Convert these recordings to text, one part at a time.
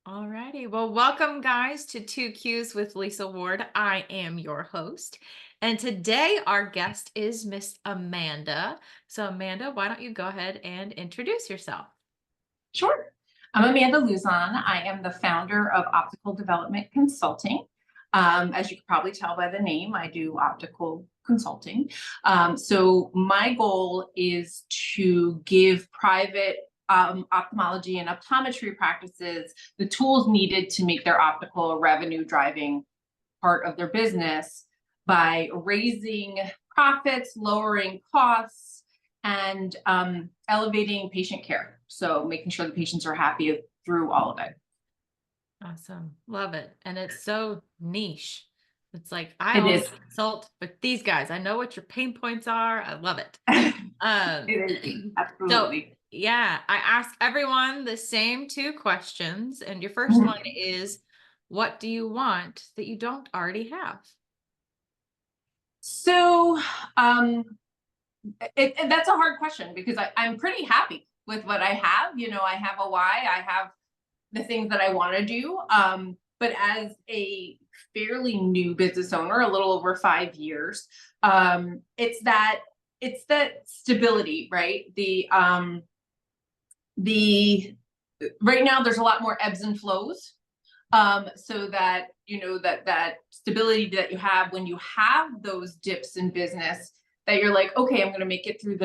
Alrighty. Well, welcome guys to Two Q's with Lisa Ward. I am your host. And today our guest is Miss Amanda. So Amanda, why don't you go ahead and introduce yourself? Sure. I'm Amanda Louzon. I am the founder of Optical Development Consulting. As you can probably tell by the name, I do optical consulting. So my goal is to give private ophthalmology and optometry practices the tools needed to make their optical a revenue driving part of their business by raising profits, lowering costs, and elevating patient care. So making sure the patients are happy through all of it. Awesome. Love it. And it's so niche. It's like I It only is. consult with these guys. I know what your pain points are. I love it. Um It is. so Absolutely. yeah, I ask everyone the same two questions. And your first one Mhm. is, what do you want that you don't already have? So um, that's a hard question because I'm pretty happy with what I have. I have a why, I have the things that I want to do. But as a fairly new business owner, a little over 5 years, it's that stability, right? The right now there's a lot more ebbs and flows. So that that stability that you have when you have those dips in business, that you're like, okay, I'm going to make it through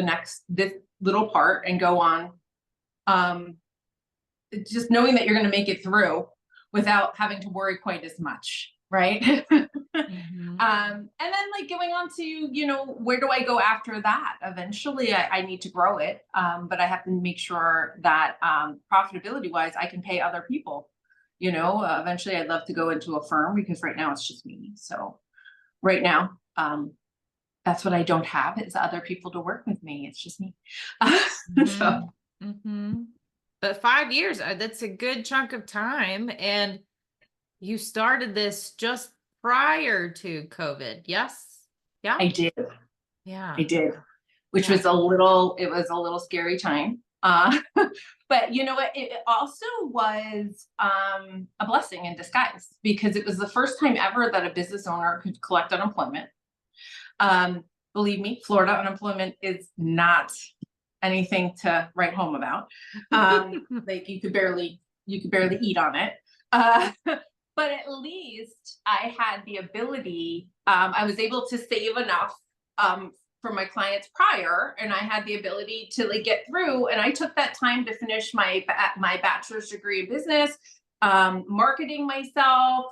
this little part and go on. Um, just knowing that you're going to make it through without having to worry quite as much, right? Mhm. And then like going on to, where do I go after that? Eventually I need to grow it. But I have to make sure that profitability wise, I can pay other people. Eventually I'd love to go into a firm because right now it's just me. So right now, that's what I don't have is other people to work with me. It's just me. So Mhm. Mhm. But 5 years, that's a good chunk of time, and you started this just prior to COVID, yes? Yeah? I did. I Yeah. did, which Yeah. was it was a little scary time. But you know what? It also was a blessing in disguise because it was the first time ever that a business owner could collect unemployment. Um, Believe me, Florida unemployment is not anything to write home about. Like you could barely eat on it. But at least I had the ability. I was able to save enough for my clients prior, and I had the ability to like get through. And I took that time to finish my bachelor's degree in business, marketing myself,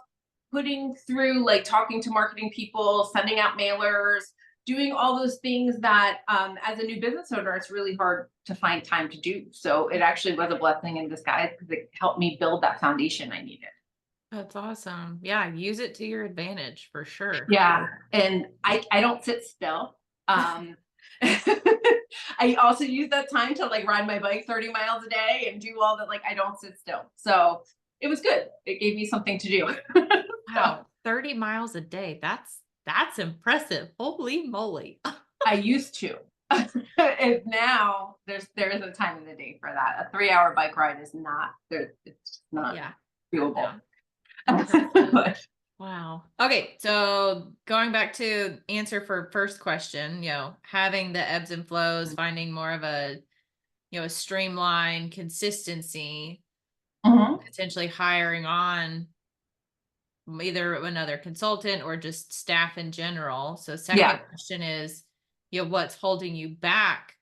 putting through like talking to marketing people, sending out mailers, doing all those things that as a new business owner it's really hard to find time to do. So it actually was a blessing in disguise because it helped me build that foundation I needed. That's awesome. Yeah, use it to your advantage for sure. Yeah, and I don't sit still. um I also use that time to like ride my bike 30 miles a day and do all that. Like I don't sit still, so it was good. It gave me something to do. So Wow, 30 miles a day. That's impressive. Holy moly. I used to. And now there is a time in the day for that. A 3 hour bike ride is not there. It's not Yeah. doable. Yeah. Impressive. But Wow. Okay, so going back to answer for first question, having the ebbs and flows, finding more of a streamline consistency, mhm, potentially hiring on either another consultant or just staff in general. So second yeah. question is, what's holding you back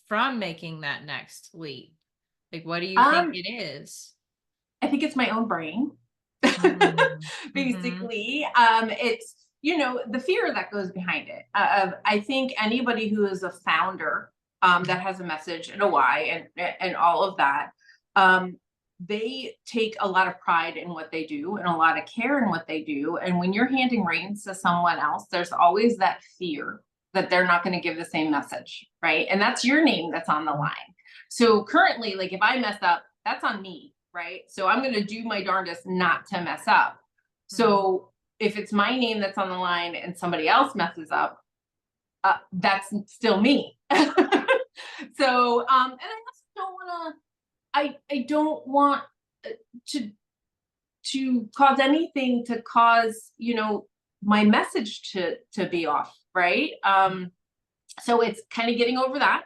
from making that next leap? Like, what do you think Um, it is? I think it's my own brain. Mm, mhm. Basically, it's the fear that goes behind it. I think anybody who is a founder that has a message and a why and all of that, um, they take a lot of pride in what they do and a lot of care in what they do. And when you're handing reins to someone else, there's always that fear that they're not going to give the same message, right? And that's your name that's on the line. So currently, like if I mess up, that's on me, right? So I'm going to do my darndest not to mess up. Mhm. So if it's my name that's on the line and somebody else messes up, that's still me. So, and I also don't want to. I don't want to. to cause anything to cause, my message to be off, right? So it's kind of getting over that,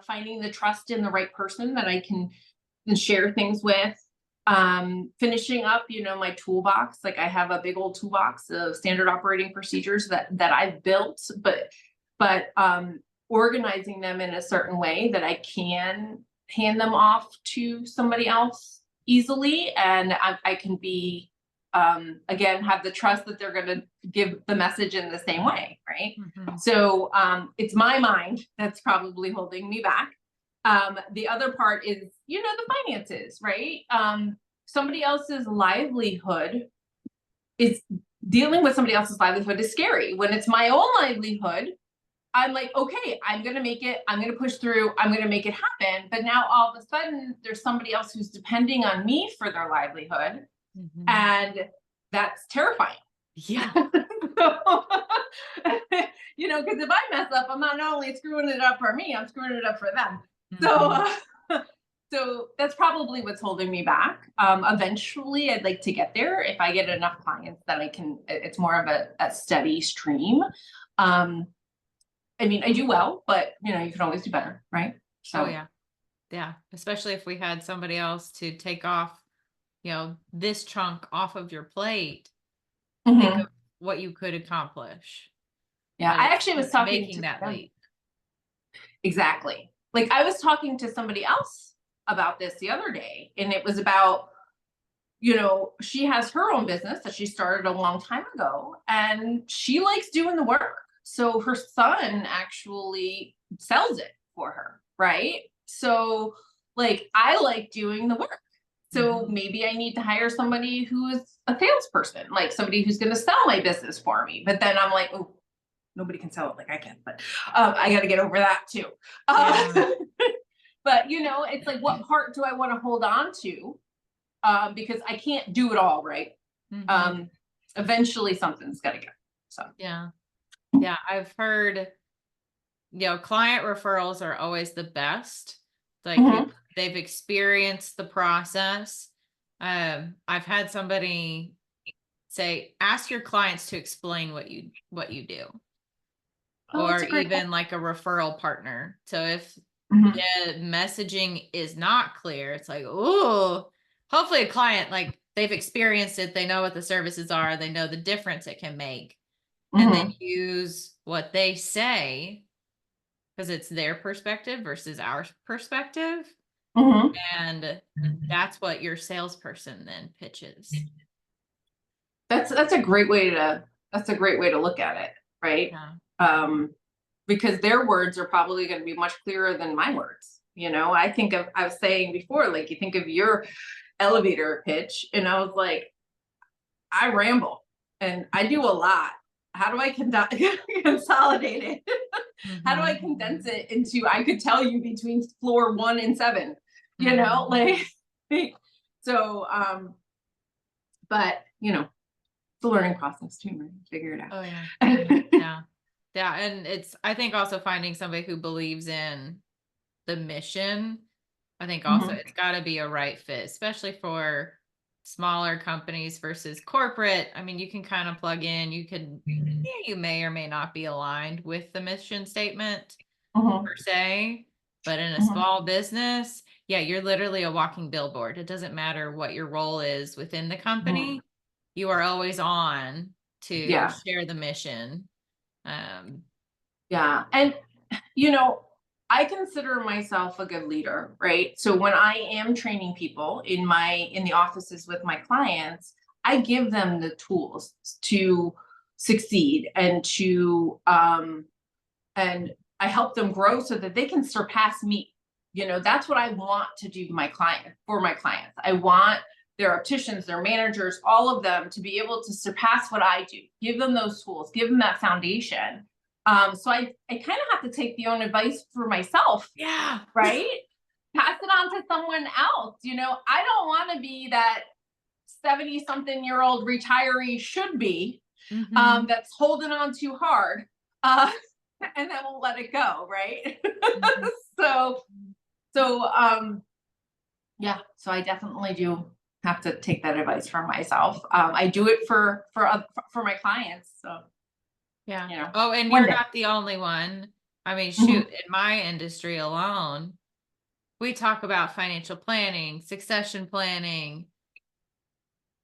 finding the trust in the right person that I can share things with, finishing up, my toolbox. Like I have a big old toolbox of standard operating procedures that I've built, but organizing them in a certain way that I can hand them off to somebody else easily, and I can be, again, have the trust that they're going to give the message in the same way, right? So it's my mind that's probably holding me back. The other part is, the finances, right? Somebody else's livelihood is dealing with somebody else's livelihood is scary. When it's my own livelihood, I'm like, okay, I'm going to make it, I'm going to push through, I'm going to make it happen. But now all of a sudden there's somebody else who's depending on me for their livelihood. And that's terrifying. Yeah. Because if I mess up, I'm not only screwing it up for me, I'm screwing it up for them. So that's probably what's holding me back. Eventually I'd like to get there if I get enough clients that it's more of a steady stream. I mean, I do well, but you can always do better, right? So yeah. Especially if we had somebody else to take off, this chunk off of your plate. Think of what you could accomplish. Yeah, I actually was talking making that leap. Exactly. Like I was talking to somebody else about this the other day, and it was about, she has her own business that she started a long time ago, and she likes doing the work. So her son actually sells it for her, right? So like I like doing the work. So maybe I need to hire somebody who is a salesperson, like somebody who's going to sell my business for me. But then I'm like, oh, nobody can sell it like I can, but I got to get over that too. But it's like, what part do I want to hold on to? Because I can't do it all, right? Eventually something's got to go. So yeah, I've heard, client referrals are always the best. Like they've experienced the process. I've had somebody say, ask your clients to explain what you do. Or even like a referral partner. So if the messaging is not clear, it's like, oh, hopefully a client, like they've experienced it, they know what the services are, they know the difference it can make, and then use what they say because it's their perspective versus our perspective. And that's what your salesperson then pitches. That's a great way to look at it, right? Because their words are probably going to be much clearer than my words. I was saying before, like, you think of your elevator pitch, and I was like, I ramble and I do a lot. How do I consolidate it? How do I condense it into, I could tell you between floor 1 and 7, so, but it's a learning process too, right? Figure it out. Oh yeah. Yeah. And I think also finding somebody who believes in the mission. I think also it's got to be a right fit, especially for smaller companies versus corporate. I mean, you can kind of plug in, you may or may not be aligned with the mission statement per se, but in a small business, you're literally a walking billboard. It doesn't matter what your role is within the company. You are always on to share the mission. And I consider myself a good leader, right? So when I am training people in the offices with my clients, I give them the tools to succeed and and I help them grow so that they can surpass me. That's what I want to do for my clients. I want their opticians, their managers, all of them to be able to surpass what I do, give them those tools, give them that foundation. So I kind of have to take the own advice for myself. Yeah. Right. Pass it on to someone else. I don't want to be that 70-something-year-old retiree should be, that's holding on too hard, and then we'll let it go. Right. So I definitely do have to take that advice from myself. I do it for my clients. So, Yeah. you know, Oh, and one you're day. not the only one. I mean, Mhm. shoot, in my industry alone, we talk about financial planning, succession planning,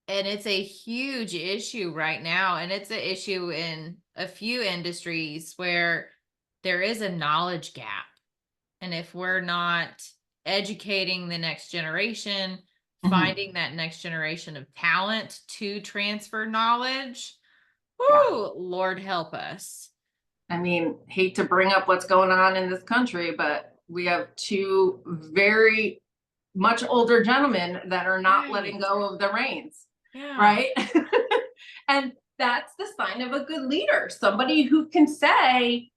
and it's a huge issue right now. And it's an issue in a few industries where there is a knowledge gap. And if we're not educating the next generation, Mhm. finding that next generation of talent to transfer knowledge, Yeah. whoo, Lord help us. I mean, hate to bring up what's going on in this country, but we have two very much older gentlemen that are not letting Right. go of the reins, Yeah. right? And that's the sign of a good leader, somebody who can say,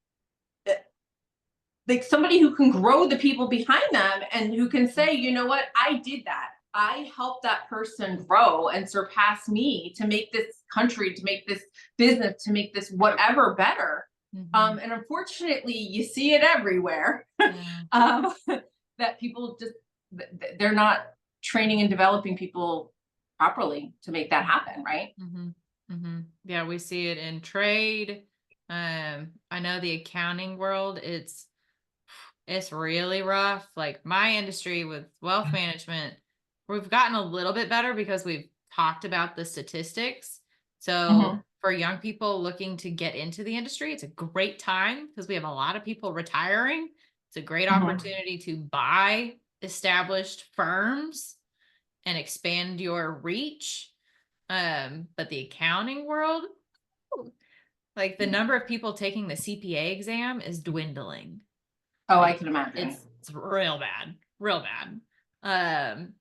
like somebody who can grow the people behind them and who can say, you know what, I did that. I helped that person grow and surpass me to make this country, to make this business, to make this whatever better. Mhm. And unfortunately, you see it everywhere. Yeah. um, that people just they're not training and developing people properly to make that happen, right? Mhm. Mhm. Yeah, we see it in trade. I know the accounting world, it's really rough. Like my industry with wealth management, we've gotten a little bit better because we've talked about the statistics. So Mhm. for young people looking to get into the industry, it's a great time because we have a lot of people retiring. It's a great Mhm. opportunity to buy established firms and expand your reach. But the accounting world, like the number of people taking the CPA exam is dwindling. Oh, I Like can imagine. it's real bad, real bad. Um,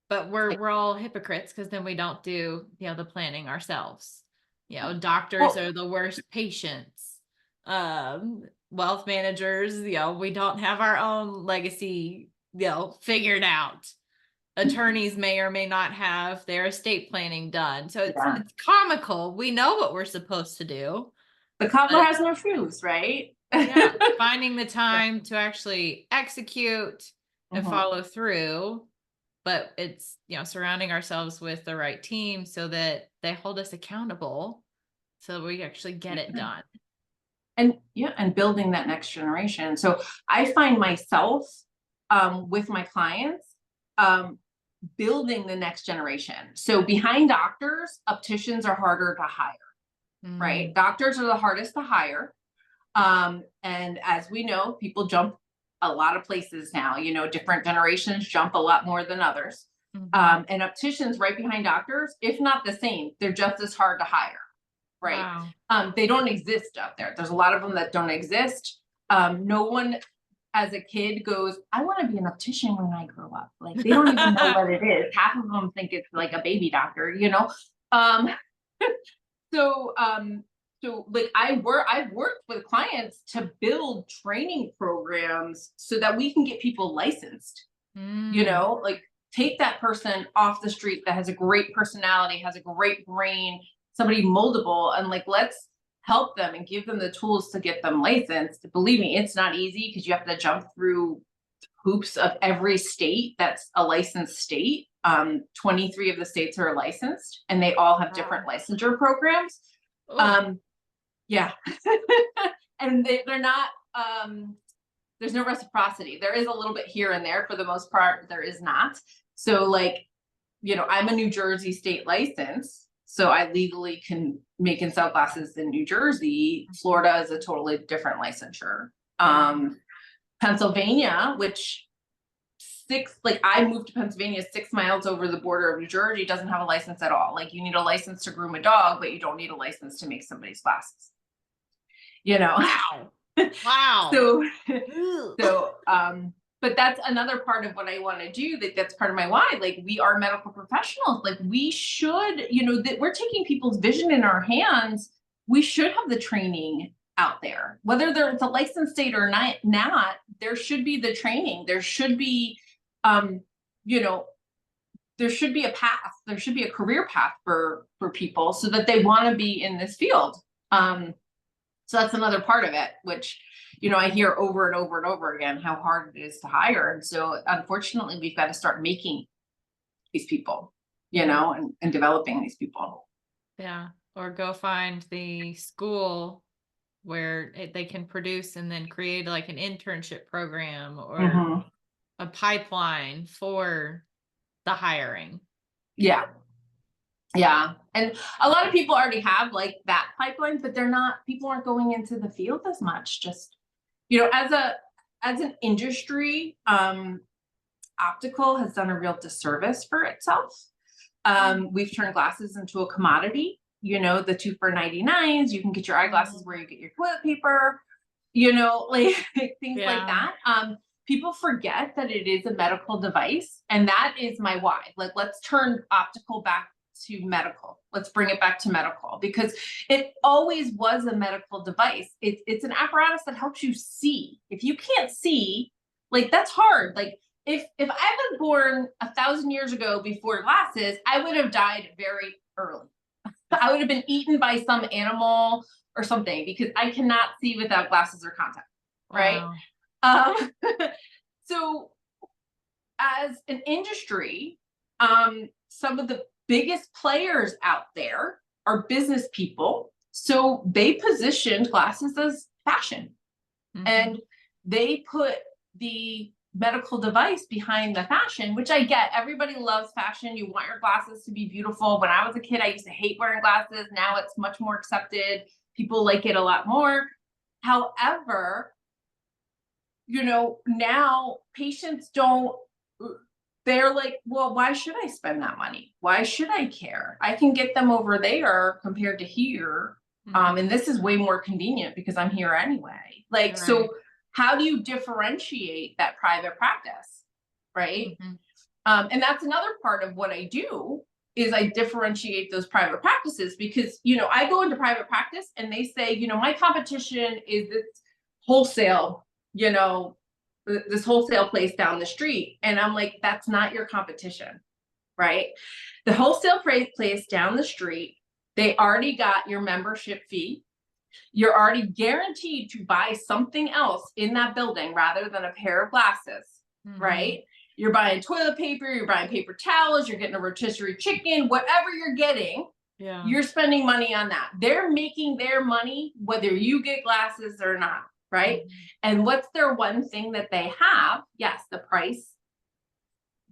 but we're all hypocrites because then we don't do, the planning ourselves. Doctors Well, are the worst patients. Wealth managers, we don't have our own legacy, figured out. Attorneys may or may not have their estate planning done. So it's yeah. it's comical. We know what we're supposed to do, The cobbler but has no shoes, right? yeah, finding the time to actually execute and Mhm. follow through. But it's, surrounding ourselves with the right team so that they hold us accountable so we actually get it done. And yeah, and building that next generation. So I find myself with my clients um, building the next generation. So behind doctors, opticians are harder to hire, right? Mm, Doctors are the hardest to hire. And as we know, people jump a lot of places now, different generations jump a lot more than others. mhm. And opticians right behind doctors, if not the same, they're just as hard to hire, right? Wow. They don't exist out there. There's a lot of them that don't exist. No one as a kid goes, I want to be an optician when I grow up. Like they don't even know what it is. Half of them think it's like a baby doctor. Um, so like I've worked with clients to build training programs so that we can get people licensed, Mm, like take that person off the street that has a great personality, has a great brain, somebody moldable, and like let's help them and give them the tools to get them licensed. Believe me, it's not easy because you have to jump through hoops of every state that's a licensed state. 23 of the states are licensed and they all have different wow. licensure programs. Oh, um, yeah. And they're not there's no reciprocity. There is a little bit here and there. For the most part, there is not. So like, I'm a New Jersey state license, so I legally can make and sell glasses in New Jersey. Florida is a totally different licensure. yeah. Pennsylvania, which like I moved to Pennsylvania 6 miles over the border of New Jersey, doesn't have a license at all. Like you need a license to groom a dog, but you don't need a license to make somebody's glasses. You know, Wow. Wow. so Ugh. but that's another part of what I want to do. That's part of my why. Like we are medical professionals. Like we should, that we're taking people's vision in our hands. We should have the training out there, whether it's a licensed state or not. There should be the training. There should be, you know, there should be a path. There should be a career path for people so that they want to be in this field. So that's another part of it, which, I hear over and over and over again how hard it is to hire. And so unfortunately, we've got to start making these people. you know, and developing these people. Yeah. Or go find the school where they can produce and then create like an internship program or Hmm. a pipeline for the hiring. Yeah. Yeah. And a lot of people already have like that pipeline, but people aren't going into the field as much. Just, you know, as an industry, optical has done a real disservice for itself. We've turned glasses into a commodity, you know, the 2 for 99s, you can get your eyeglasses where you get your toilet paper, you know, like things like Yeah. that. People forget that it is a medical device, and that is my why. Like, let's turn optical back to medical. Let's bring it back to medical, because it always was a medical device. It's an apparatus that helps you see. If you can't see, like, that's hard. Like, if I was born 1,000 years ago before glasses, I would have died very early. I would have been eaten by some animal or something, because I cannot see without glasses or contact, right? Wow. So as an industry, some of the biggest players out there are business people. So they positioned glasses as fashion, and they put the medical device behind the fashion, which I get. Everybody loves fashion. You want your glasses to be beautiful. When I was a kid, I used to hate wearing glasses. Now it's much more accepted. People like it a lot more. However, you know, now patients don't, they're like, well, why should I spend that money? Why should I care? I can get them over there compared to here. And this is way more convenient because I'm here anyway. Like, Right. so how do you differentiate that private practice? Right. And that's another part of what I do, is I differentiate those private practices, because, you know, I go into private practice and they say, you know, my competition is this wholesale, you know, this wholesale place down the street. And I'm like, that's not your competition, right? The wholesale place down the street, they already got your membership fee. You're already guaranteed to buy something else in that building rather than a pair of glasses, right? You're buying toilet paper, you're buying paper towels, you're getting a rotisserie chicken, whatever you're getting, you're spending money on that. They're making their money whether you get glasses or not, right? And what's their one thing that they have? Yes, the price,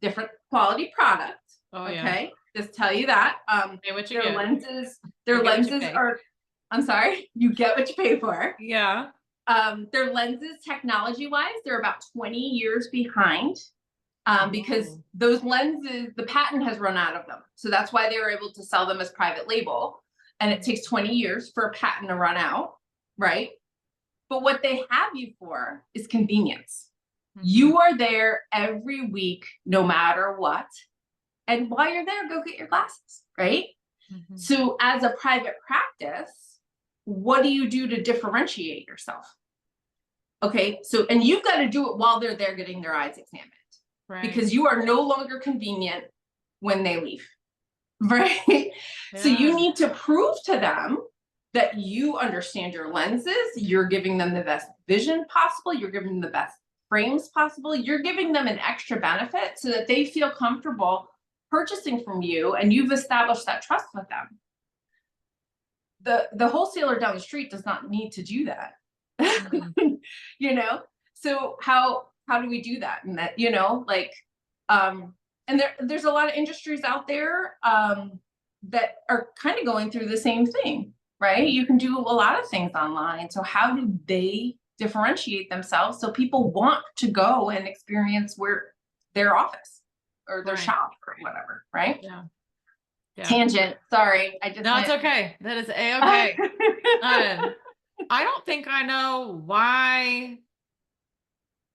different quality product. Okay, just tell you that. Their lenses are, I'm sorry, you get what you pay for. Yeah. Their lenses, technology wise, they're about 20 years behind, because those lenses, the patent has run out of them. So that's why they were able to sell them as private label. And it takes 20 years for a patent to run out, right? But what they have you for is convenience. You are there every week, no matter what. And while you're there, go get your glasses, right? So as a private practice, what do you do to differentiate yourself? Okay, so, and you've got to do it while they're there getting their eyes examined, right? Because you are no longer convenient when they leave, right? So you need to prove to them that you understand your lenses, you're giving them the best vision possible, you're giving them the best frames possible, you're giving them an extra benefit so that they feel comfortable purchasing from you, and you've established that trust with them. The wholesaler down the street does not need to do that. You know, so how do we do that? And that, you know, like, and there's a lot of industries out there that are kind of going through the same thing, right? You can do a lot of things online. So how do they differentiate themselves so people want to go and experience their office or their shop or whatever, right? Yeah. Tangent. Sorry, I just. No, it's okay. That is a-okay. I don't think I know why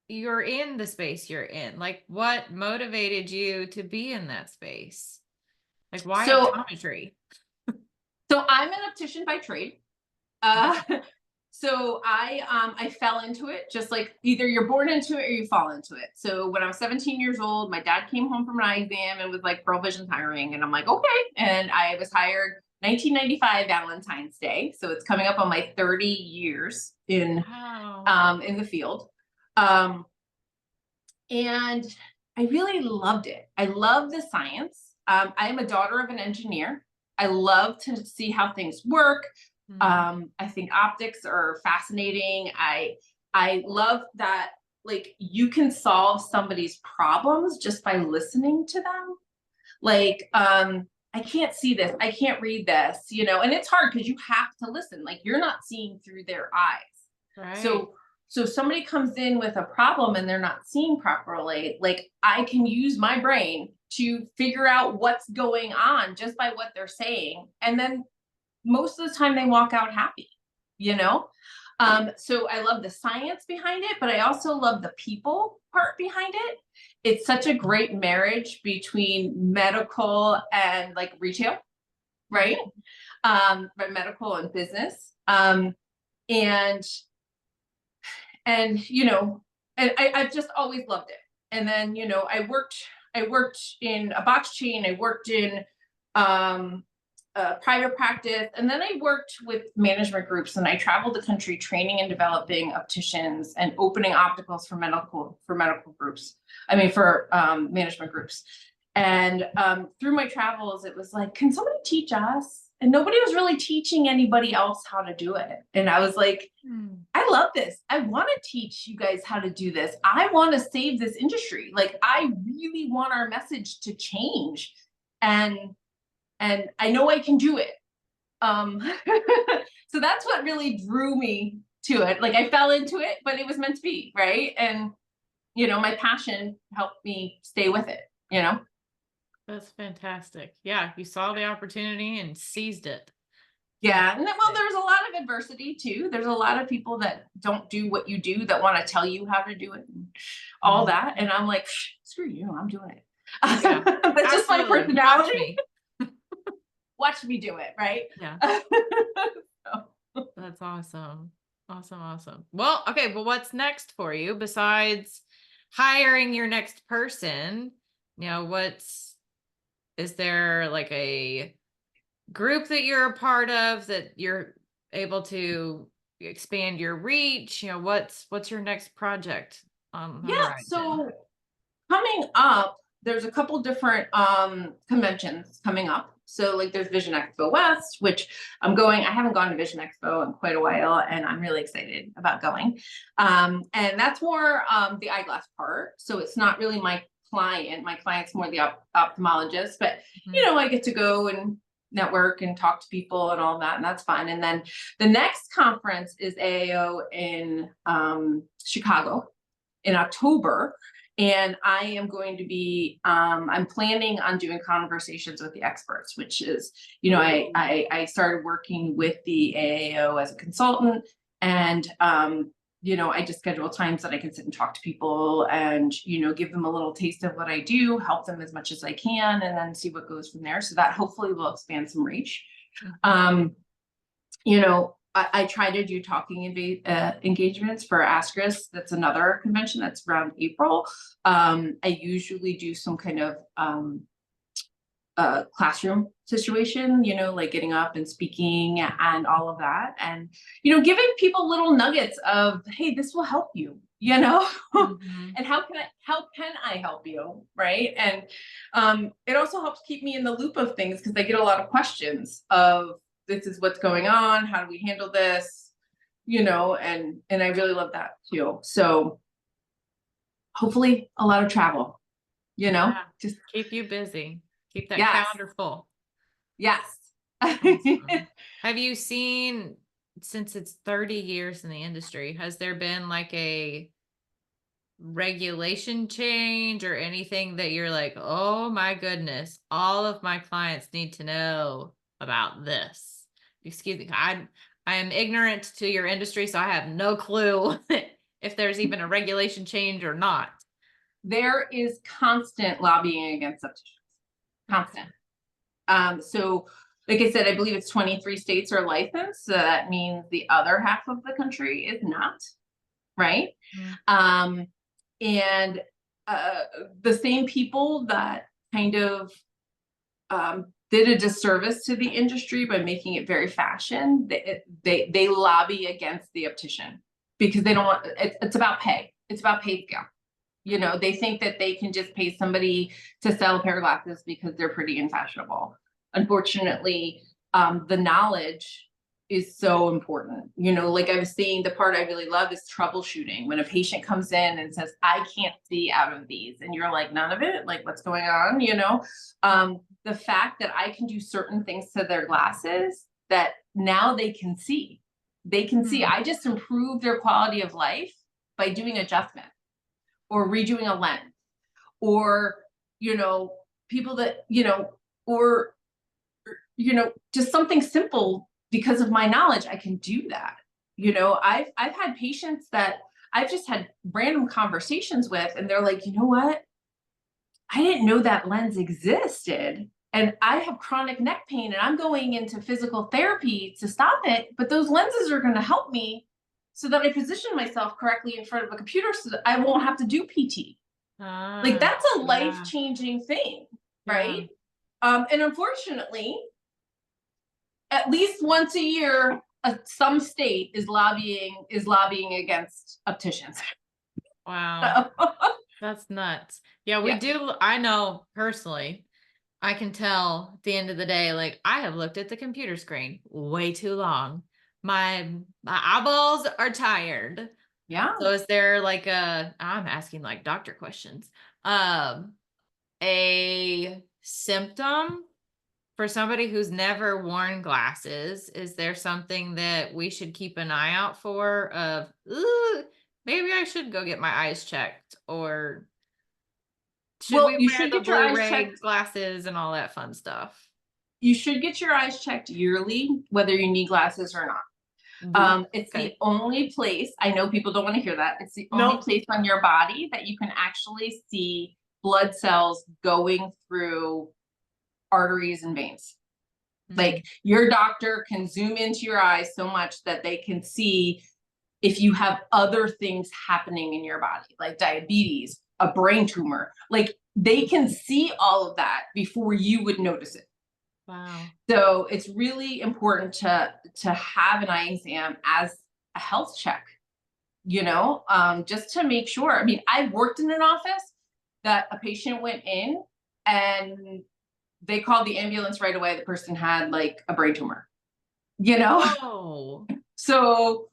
you're in the space you're in. Like, what motivated you to be in that space? Like, why optometry? So I'm an optician by trade. So I fell into it, just like either you're born into it or you fall into it. So when I was 17 years old, my dad came home from an eye exam and was like, Pearl Vision's hiring. And I'm like, okay. And I was hired 1995 Valentine's Day. So it's coming up on my 30 years in the field. And I really loved it. I love the science. I am a daughter of an engineer. I love to see how things work. I think optics are fascinating. I love that, like, you can solve somebody's problems just by listening to them. Like, I can't see this, I can't read this, you know, and it's hard because you have to listen. Like, you're not seeing through their eyes. Right. So somebody comes in with a problem and they're not seeing properly, like, I can use my brain to figure out what's going on just by what they're saying. And then most of the time they walk out happy, you know? So I love the science behind it, but I also love the people part behind it. It's such a great marriage between medical and like retail, right? But medical and business. And you know, and I've just always loved it. And then, you know, I worked in a box chain. I worked in private practice, and then I worked with management groups, and I traveled the country training and developing opticians and opening opticals for medical groups. I mean, for management groups. And through my travels, it was like, can somebody teach us? And nobody was really teaching anybody else how to do it. And I was like, I love this. I want to teach you guys how to do this. I want to save this industry. Like, I really want our message to change. And I know I can do it. So that's what really drew me to it. Like, I fell into it, but it was meant to be, right? And, you know, my passion helped me stay with it, you know? That's fantastic. Yeah, you saw the opportunity and seized it. Yeah. And then, well, there's a lot of adversity too. There's a lot of people that don't do what you do, that want to tell you how to do it and all that. And I'm like, screw you, I'm doing it. Yeah, that's just my absolutely. personality. Watch me do it, right? Yeah. So. That's awesome. Awesome. Well, okay, but what's next for you besides hiring your next person? You know, is there like a group that you're a part of that you're able to expand your reach? You know, what's your next project on the Yeah, horizon? so coming up, there's a couple different conventions coming up. So like there's Vision Expo West, which I'm going. I haven't gone to Vision Expo in quite a while, and I'm really excited about going. And that's more the eyeglass part. So it's not really my client. My client's more the ophthalmologist, but you know, I get to go and network and talk to people and all that, and that's fun. And then the next conference is AAO in Chicago in October. And I am going to be, I'm planning on doing conversations with the experts, which is, you know, I started working with the AAO as a consultant, and, you know, I just schedule times that I can sit and talk to people and, you know, give them a little taste of what I do, help them as much as I can, and then see what goes from there. So that hopefully will expand some reach. You know, I try to do talking engagements for ASCRS. That's another convention that's around April. I usually do some kind of classroom situation, you know, like getting up and speaking and all of that. And, you know, giving people little nuggets of, hey, this will help you, you know, and how can I help you? Right. And it also helps keep me in the loop of things, because I get a lot of questions of, this is what's going on, how do we handle this, you know, and I really love that too. So hopefully a lot of travel, you know, just keep you busy, keep that yes. calendar full. Yes. Awesome. Have you seen, since it's 30 years in the industry, has there been like a regulation change or anything that you're like, oh my goodness, all of my clients need to know about this? Excuse me, I am ignorant to your industry, so I have no clue if there's even a regulation change or not. There is constant lobbying against opticians. Constant. So like I said, I believe it's 23 states are licensed. So that means the other half of the country is not, right? And the same people that kind of did a disservice to the industry by making it very fashion, they lobby against the optician, because they don't want, it's about pay. It's about pay scale, You know, they think that they can just pay somebody to sell a pair of glasses because they're pretty and fashionable. Unfortunately, the knowledge is so important. You know, like I was saying, the part I really love is troubleshooting. When a patient comes in and says, I can't see out of these, and you're like, none of it, like what's going on, you know? The fact that I can do certain things to their glasses that now they can see. They can see. I just improve their quality of life by doing adjustment or redoing a lens, or, you know, people that, you know, or, you know, just something simple. Because of my knowledge, I can do that. You know, I've had patients that I've just had random conversations with, and they're like, you know what? I didn't know that lens existed. And I have chronic neck pain and I'm going into physical therapy to stop it. But those lenses are going to help me so that I position myself correctly in front of a computer so that I won't have to do PT. Like that's a life-changing thing, right? And unfortunately, at least once a year, some state is lobbying against opticians. Wow. That's nuts. Yeah, we do. I know personally, I can tell at the end of the day, like I have looked at the computer screen way too long. My eyeballs are tired. Yeah. So is there like I'm asking like doctor questions. A symptom for somebody who's never worn glasses, is there something that we should keep an eye out for of, "Ooh, maybe I should go get my eyes checked," or should Well, we you wear should the get your eyes Blu-ray checked. glasses and all that fun stuff? You should get your eyes checked yearly, whether you need glasses or not. It's the Okay. only place, I know people don't want to hear that. It's the only Nope. place on your body that you can actually see blood cells going through arteries and veins. Like your doctor can zoom into your eyes so much that they can see if you have other things happening in your body, like diabetes, a brain tumor. Like they can see all of that before you would notice it. Wow. So it's really important to have an eye exam as a health check, you know, just to make sure. I mean, I worked in an office that a patient went in and they called the ambulance right away. The person had like a brain tumor, you know? Oh. So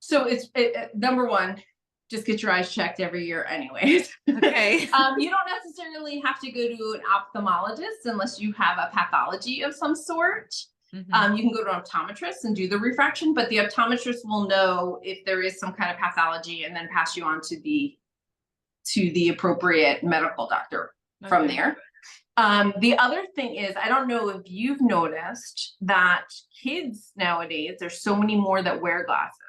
it's number one, just get your eyes checked every year anyways. Okay. You don't necessarily have to go to an ophthalmologist unless you have a pathology of some sort. You can go to an optometrist and do the refraction, but the optometrist will know if there is some kind of pathology and then pass you on to the appropriate medical doctor from there. The other thing is, I don't know if you've noticed that kids nowadays, there's so many more that wear glasses.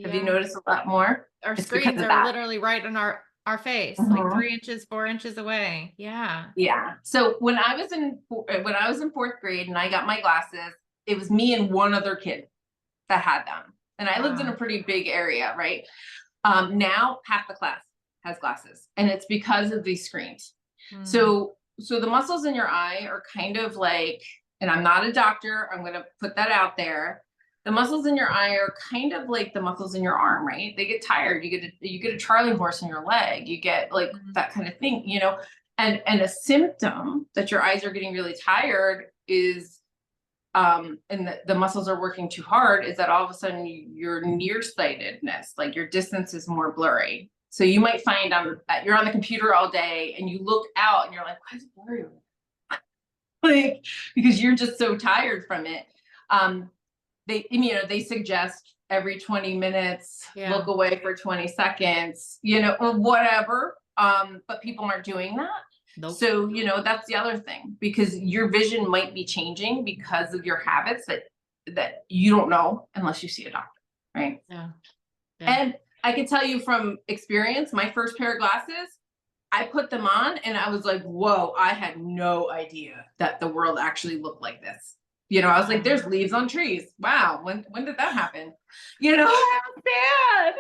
Have you noticed a lot more? Our It's screens because of are that. literally right on our face, like 3 inches, 4 inches away. Yeah. Yeah. So when I was in fourth grade and I got my glasses, it was me and one other kid that had them. And I lived in a pretty big area, right? Now half the class has glasses, and it's because of these screens. So the muscles in your eye are kind of like, and I'm not a doctor, I'm going to put that out there. The muscles in your eye are kind of like the muscles in your arm, right? They get tired. You get a Charlie horse in your leg. You get like that kind of thing, you know. And a symptom that your eyes are getting really tired is, and the muscles are working too hard, is that all of a sudden your nearsightedness, like your distance is more blurry. So you might find that you're on the computer all day and you look out and you're like, why is it blurry? Like, because you're just so tired from it. They suggest every 20 minutes, look away for 20 seconds, you know, or whatever. But people aren't doing that. Nope. So, you know, that's the other thing, because your vision might be changing because of your habits that you don't know unless you see a doctor, right? Yeah. And I can tell you from experience, my first pair of glasses, I put them on and I was like, whoa, I had no idea that the world actually looked like this. You know, I was like, there's leaves on trees. Wow. When did that happen? You know, bad.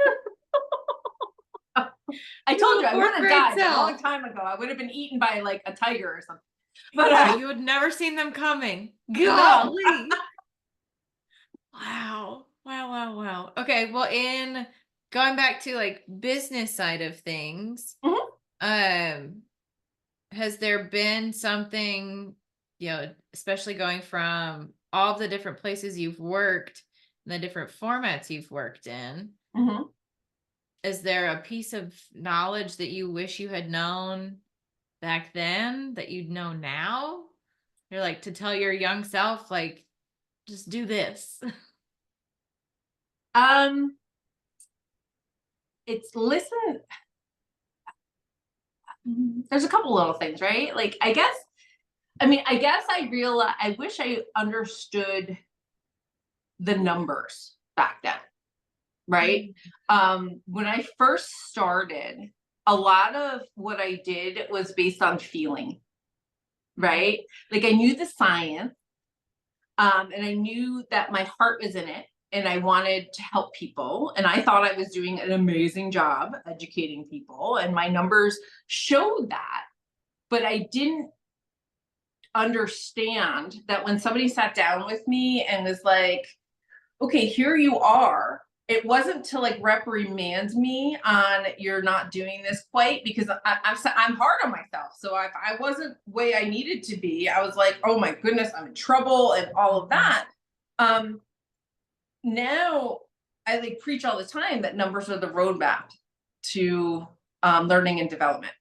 I told you I would have died a long time ago. I would have been eaten by like a tiger or something. But you had never seen them coming. Golly. Wow. Wow. Okay. Well, in going back to like business side of things, Mhm. um, has there been something, especially going from all the different places you've worked, and the different formats you've worked in, Mhm. is there a piece of knowledge that you wish you had known back then that you'd know now? You're like to tell your young self, like, just do this. Um, it's listen. There's a couple little things, right? Like, I guess I realize, I wish I understood the numbers back then, right? Mm, When I first started, a lot of what I did was based on feeling, mhm, right? Like I knew the science, and I knew that my heart was in it, and I wanted to help people, and I thought I was doing an amazing job educating people, and my numbers showed that. But I didn't understand that when somebody sat down with me and was like, okay, here you are. It wasn't to like reprimand me on you're not doing this quite, because I'm hard on myself. So if I wasn't the way I needed to be, I was like, oh my goodness, I'm in trouble and all of mhm, that. Um, Now I like preach all the time that numbers are the roadmap to learning and development.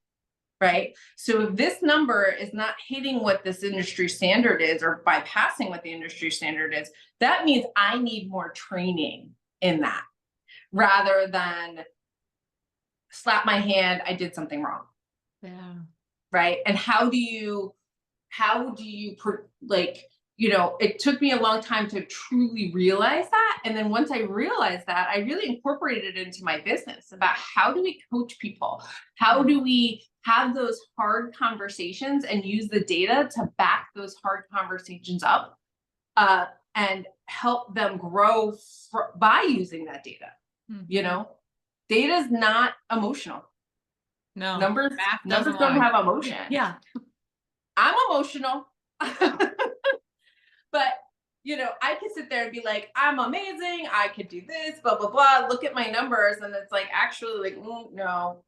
Right. So if this number is not hitting what this industry standard is or bypassing what the industry standard is, that means I need more training in that rather than slap my hand, I did something wrong. yeah. Right. And how do you like, it took me a long time to truly realize that. And then once I realized that, I really incorporated it into my business about how do we coach people? How do we have those hard conversations and use the data to back those hard conversations up, uh, and help them grow by using that data? You Mhm. know, data is not emotional. No, Numbers, math doesn't numbers don't lie. have emotion. Yeah. I'm emotional. But I could sit there and be like, I'm amazing, I could do this, blah blah blah, look at my numbers, and it's like actually like, no,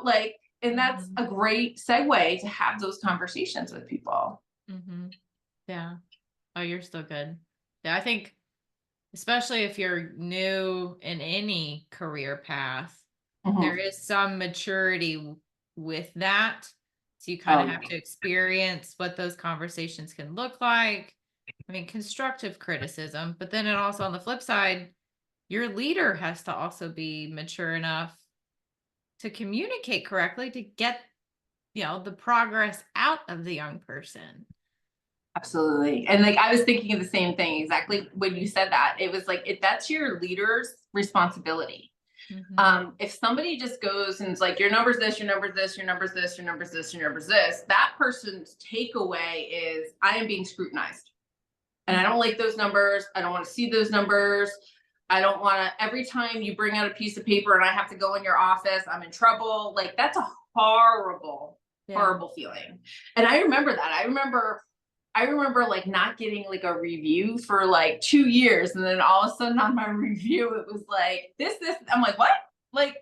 like, and that's Mhm, a great segue to have those conversations with people. mhm. Yeah. Oh, you're still good. Yeah, I think especially if you're new in any career path, there Mhm. is some maturity with that. So you kind Oh of have yeah. to experience what those conversations can look like. I mean, constructive criticism, but then it also on the flip side, your leader has to also be mature enough to communicate correctly to get, the progress out of the young person. Absolutely. And like I was thinking of the same thing exactly when you said that. It was like that's your leader's responsibility. Mhm. If somebody just goes and it's like your number's this, your number's this, your number's this, your number's this, your number's this, that person's takeaway is I am being scrutinized. And I Mhm. don't like those numbers. I don't want to see those numbers. I don't want to, every time you bring out a piece of paper and I have to go in your office, I'm in trouble. Like that's a horrible, Yeah. horrible feeling. And I remember that. I remember like not getting like a review for like 2 years. And then all of a sudden on my review, it was like this. I'm like, what? Like,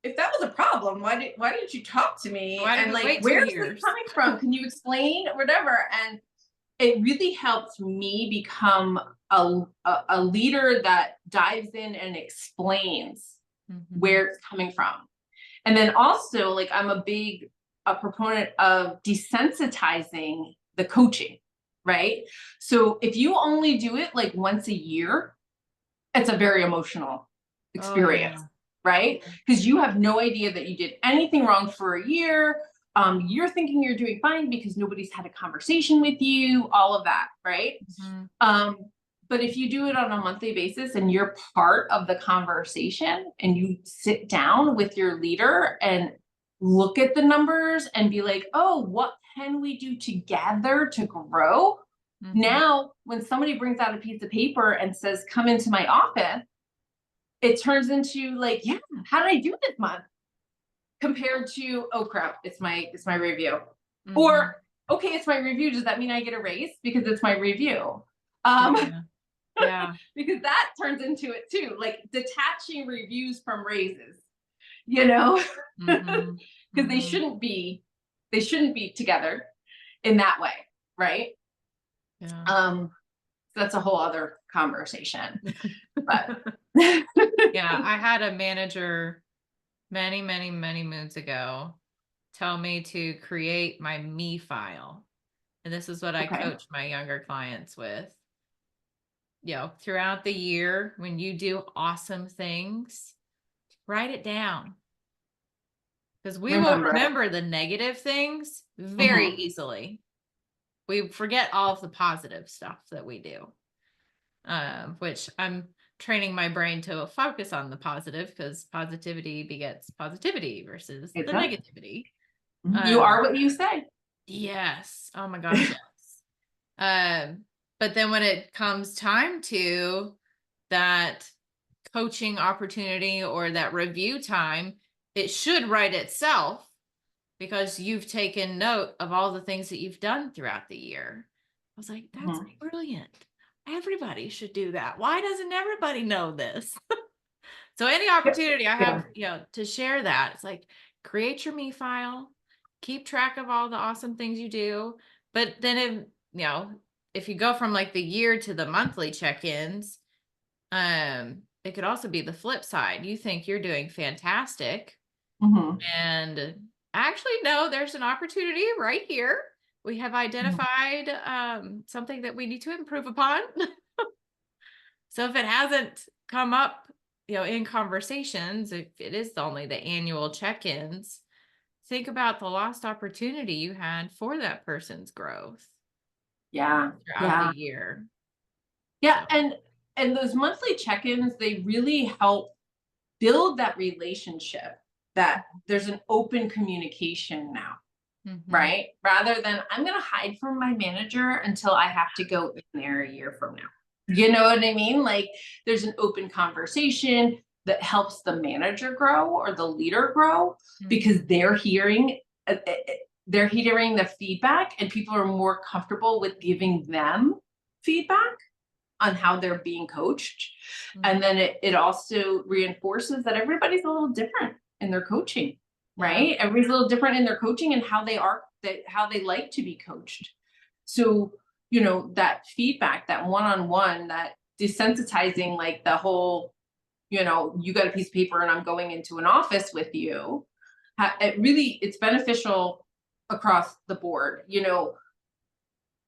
if that was a problem, why didn't you talk to me? Why did And we like, wait 2 where's this years? coming from? Can you explain? Whatever. And it really helped me become a leader that dives in and explains Mhm. where it's coming from. And then also, like, I'm a proponent of desensitizing the coaching, right? So if you only do it like once a year, it's a very emotional Oh, experience, yeah. right? Yeah. Because you have no idea that you did anything wrong for a year. You're thinking you're doing fine because nobody's had a conversation with you, all of that, right? Mhm. Um, but if you do it on a monthly basis and you're part of the conversation and you sit down with your leader and look at the numbers and be like, oh, what can we do together to grow? Mhm. Now, when somebody brings out a piece of paper and says, come into my office, it turns into like, yeah, how did I do this month? Compared to, oh crap, it's my review. Mhm. Or, okay, it's my review. Does that mean I get a raise because it's my review? Um, Yeah. Yeah. Because that turns into it too, like detaching reviews from raises, you know, Mhm. because Mhm. they shouldn't be together in that way, right? Yeah. That's a whole other conversation, but Yeah, I had a manager many, many, many moons ago tell me to create my me file. And this is what I okay, coach my younger clients with. Throughout the year, when you do awesome things, write it down because we will remember it. remember the negative things very Mhm. easily. We forget all of the positive stuff that we do, which I'm training my brain to focus on the positive because positivity begets positivity versus It the does. negativity. You Um, are what you say. yes. Oh my gosh, yes. But then when it comes time to that coaching opportunity or that review time, it should write itself because you've taken note of all the things that you've done throughout the year. I was like, that's Mhm. brilliant. Everybody should do that. Why doesn't everybody know this? So any opportunity I Yeah. have, to share that, it's like create your me file, keep track of all the awesome things you do. But then if you go from like the year to the monthly check-ins, it could also be the flip side. You think you're doing fantastic. Mhm. And actually, no, there's an opportunity right here. We have Mhm. identified something that we need to improve upon. So if it hasn't come up, in conversations, if it is only the annual check-ins, think about the lost opportunity you had for that person's growth Yeah. throughout the Yeah. year. Yeah. So, And those monthly check-ins, they really help build that relationship, that there's an open communication now, mhm, right? Rather than I'm going to hide from my manager until I have to go in there a year from now. You know what I mean? Like there's an open conversation that helps the manager grow or the leader grow because mhm, they're hearing the feedback and people are more comfortable with giving them feedback on how they're being coached. mhm. And then it also reinforces that everybody's a little different in their coaching, Yeah. right? Everybody's a little different in their coaching and how they like to be coached. So, that feedback, that one-on-one, that desensitizing, like the whole, you got a piece of paper and I'm going into an office with you. It's beneficial across the board.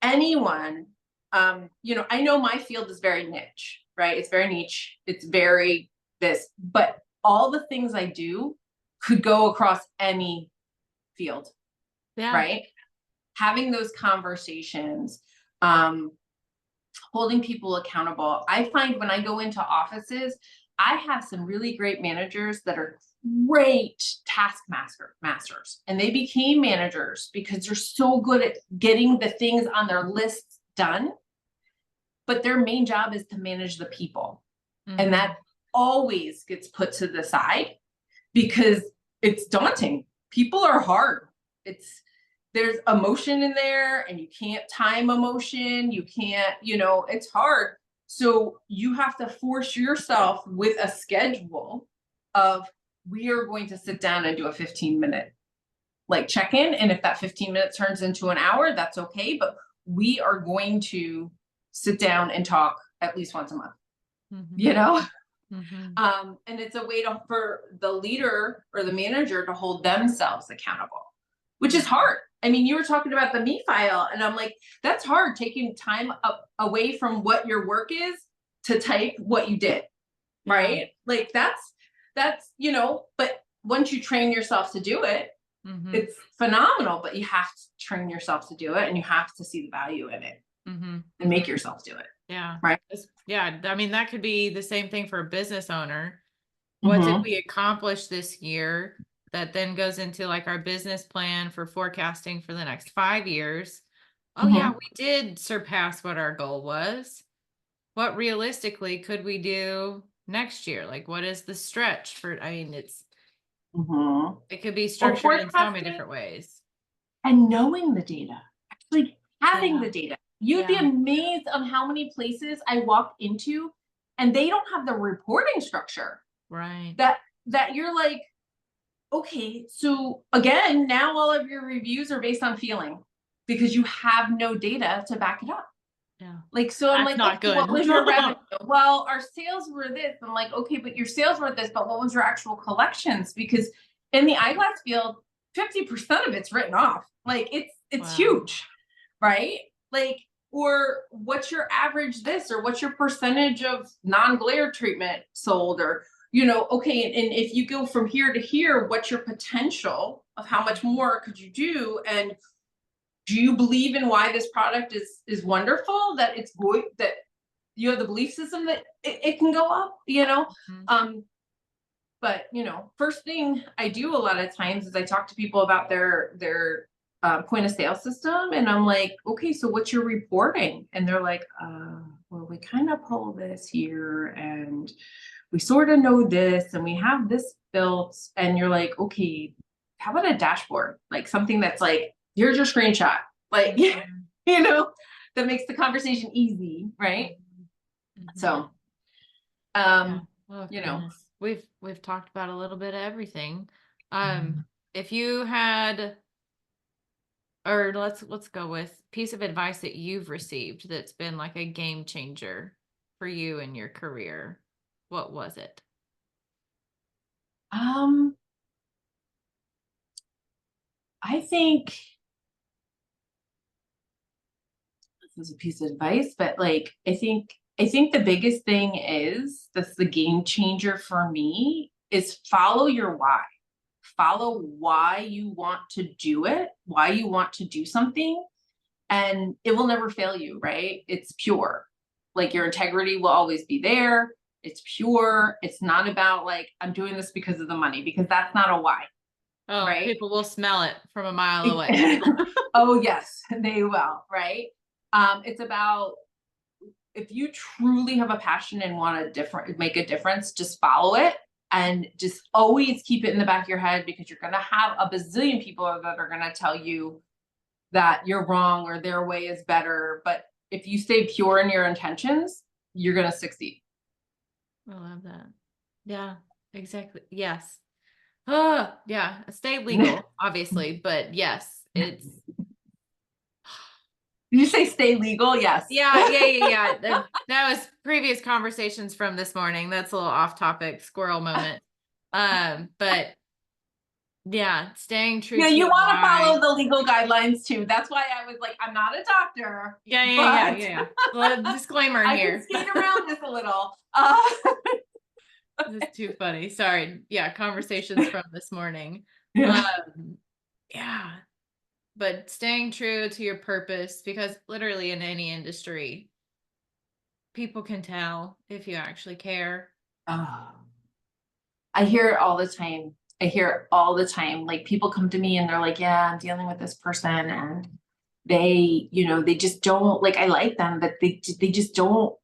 Anyone, I know my field is very niche, right? It's very niche. It's very this, but all the things I do could go across any field, Yeah. right? Having those conversations, um, holding people accountable. I find when I go into offices, I have some really great managers that are great masters, and they became managers because they're so good at getting the things on their lists done, but their main job is to manage the people. And Mhm. that always gets put to the side because it's daunting. People are hard. There's emotion in there and you can't time emotion. You can't, it's hard. So you have to force yourself with a schedule of we are going to sit down and do a 15-minute like check in. And if that 15 minutes turns into an hour, that's okay. But we are going to sit down and talk at least once a month, you Mhm. know? Mhm. And it's a way for the leader or the manager to hold themselves accountable, which is Mhm. hard. I mean, you were talking about the me file, and I'm like, that's hard taking time away from what your work is to type what you did, Yeah. right? Like but once you train yourself to do it, Mhm. it's phenomenal, but you have to train yourself to do it and you have to see the value in it Mhm. and make yourself do it, Yeah. right? Yeah. I mean, that could be the same thing for a business owner. What did Mm-hmm. we accomplish this year that then goes into like our business plan for forecasting for the next 5 years? Oh, yeah, Mm-hmm. we did surpass what our goal was. What realistically could we do next year? Like, what is the stretch for? I mean, Mm-hmm. it could be Well, structured in so many forecasting different ways. and knowing the data, actually having Yeah. the data. You'd be Yeah. amazed on how many places I walk into and they don't have the reporting structure Right. that you're like, okay, so again, now all of your reviews are based on feeling because you have no data to back it up. Yeah. Like, so I'm That's like, not okay, what good. was your revenue? Well, our sales were this. I'm like, okay, but your sales were this, but what was your actual collections? Because in the eyeglass field, 50% of it's written off. Like it's Wow. huge, right? Like, or what's your average this, or what's your percentage of non-glare treatment sold, or okay, and if you go from here to here, what's your potential of how much more could you do? And do you believe in why this product is wonderful, that it's going, that you have the belief system that it can go up, Mhm. um but first thing I do a lot of times is I talk to people about their point of sale system, and I'm like, okay, so what's your reporting? And they're like, well, we kind of pull this here, and we sort of know this, and we have this built. And you're like, okay, how about a dashboard, like something that's like, here's your screenshot, like Mhm. that makes the conversation easy, right? Mhm. Mhm. So Yeah. um Oh you know goodness. We've talked about a little bit of everything. If you had, or let's go with piece of advice that you've received that's been like a game changer for you in your career, what was it? um I think this is a piece of advice, but like I think the biggest thing is, that's the game changer for me, is follow your why. Follow why you want to do it, why you want to do something, and it will never fail you, right? It's pure. Like, your integrity will always be there. It's pure. It's not about like, I'm doing this because of the money, because that's not a why, Oh, right? people will smell it from a mile away. Oh yes, they will, right? It's about, if you truly have a passion and want to make a difference, just follow it, and just always keep it in the back of your head, because you're going to have a bazillion people that are going to tell you that you're wrong or their way is better. But if you stay pure in your intentions, you're going to succeed. I love that. Yeah, exactly. Yes. Oh, yeah. Stay Did legal, obviously, but yes, it's you say stay legal? Yes. yeah. That was previous conversations from this morning. That's a little off topic, squirrel moment. But yeah, staying true Yeah, to you your want to why. follow the legal guidelines too. That's why I was like, I'm not a doctor, but Yeah. Well, disclaimer I can here. skate around this a little. This is too funny. Sorry. Yeah, conversations from this morning. Yeah. Um, yeah, but staying true to your purpose, because literally in any industry, people can tell if you actually care. Oh, I hear it all the time. I hear it all the time. Like, people come to me and they're like, yeah, I'm dealing with this person, and they just don't, like, I like them, but they just don't,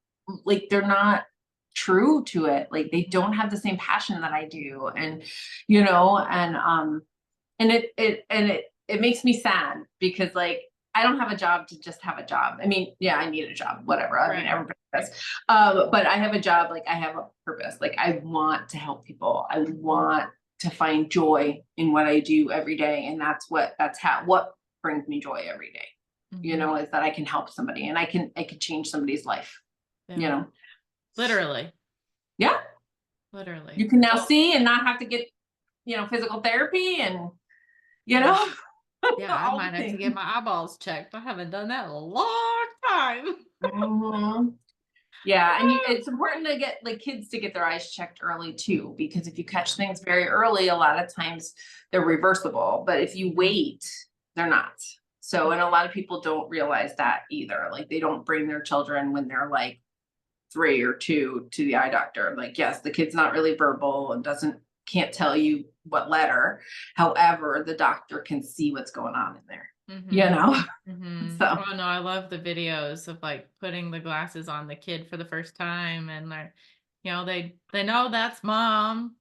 like, they're not true to it. Like, they don't have the same passion that I do. And it makes me sad, because like, I don't have a job to just have a job. I mean, yeah, I need a job, whatever. I mean, Right. everybody does. But I have a job, like, I have a purpose. Like, I want to help people. I want to find joy in what I do every day. And what brings me joy every day, Hmm. is that I can help somebody, and I can change somebody's life, you Yeah. know? Literally. Yeah. You Literally. can now Well, see and not have to get, physical therapy, and, you yeah. know, Yeah, I all might the have to things. get my eyeballs checked. I haven't done that in a long time. Mhm. Yeah, and it's important to get, like, kids to get their eyes checked early too, because if you catch Yeah. things very early, a lot of times they're reversible. But if you Mhm. wait, they're not. So, and a lot of people don't realize that either. Like, they don't bring their children when they're like 3 or 2 to the eye doctor. Like, yes, the kid's not really verbal and can't tell you what letter. However, the doctor can see what's going on in there. You Mhm. know? Mhm. So, Oh, no, I love the videos of, like, putting the glasses on the kid for the first time, and they know that's mom.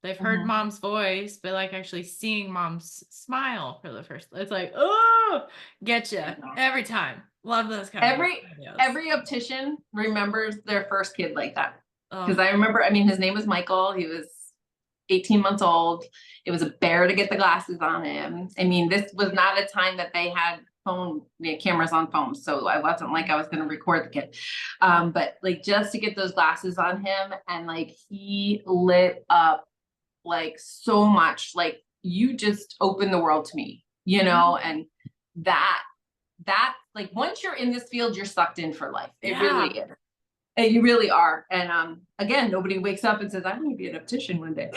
They've heard mhm. mom's voice, but, like, actually seeing mom's smile for the first, it's like, "Oh, get you every time." Love those kind of videos. Every optician remembers their first kid like that. Because Oh, I remember, I mean, his name was Michael. He was 18 months old. It was a bear to get the glasses on him. I mean, this was not a time that they had cameras on phones. So I wasn't like I was going to record the kid. But like just to get those glasses on him, and like he lit up like so much, like you just opened the world to me, you know, and that like once you're in this field, you're sucked in for life. It really is. And you really are. And again, nobody wakes up and says, I'm gonna be an optician one day.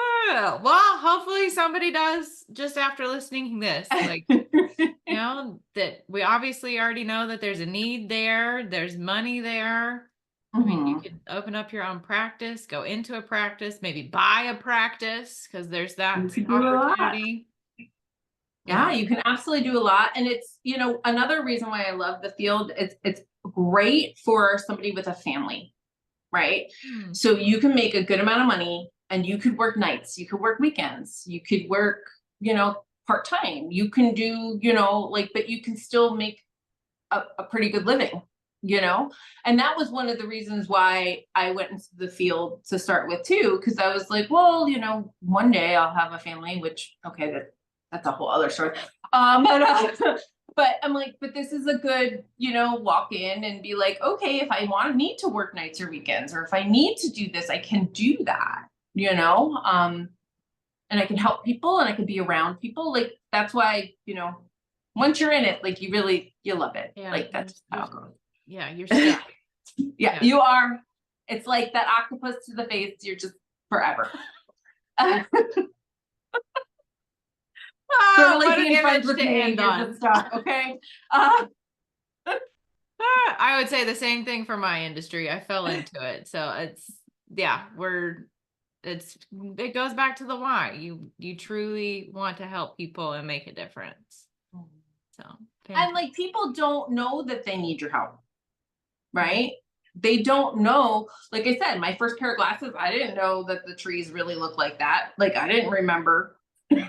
Oh, well, hopefully somebody does just after listening to this. Like, you know, that we obviously already know that there's a need there, there's money there. I mean, you could open up your own practice, go into a practice, maybe buy a practice, because there's that You could do a lot. opportunity. Yeah, you can absolutely do a lot. And it's, you know, another reason why I love the field, it's great for somebody with a family, right? So you can make a good amount of money and you could work nights, you could work weekends, you could work, you know, part-time, you can do, you know, like, but you can still make a pretty good living, you know? And that was one of the reasons why I went into the field to start with too, because I was like, well, you know, one day I'll have a family, which, okay, that's a whole other story. But I'm like, but this is a good, you know, walk in and be like, okay, if I need to work nights or weekends, or if I need to do this, I can do that, you know? And I can help people and I can be around people. Like, that's why, you know, once you're in it, like you love it. Yeah, like that's how it goes. Yeah, you're stuck. Yeah, you are. It's like that octopus to the face. You're just forever. Oh, like what an being friends image with to me, end you're on. just stuck, okay? I would say the same thing for my industry. I fell into it. So it's, yeah, it goes back to the why. You truly want to help people and make a difference. So, and like people don't know that they need your help, right? They don't know. Like I said, my first pair of glasses, I didn't know that the trees really look like that. Like I didn't remember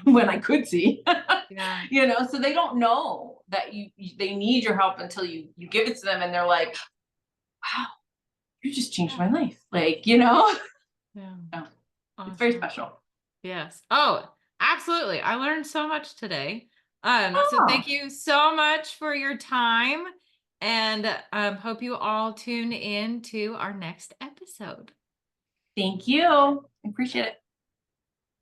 when I could see. Yeah. You know, so they don't know that they need your help until you give it to them, and they're like, wow, you just changed my life. Like, you know. Yeah. Yeah. Awesome. It's very special. Yes. Oh, absolutely. I learned so much today. So thank you so much for your time, and hope you all tune in to our next episode. Thank you. I appreciate it.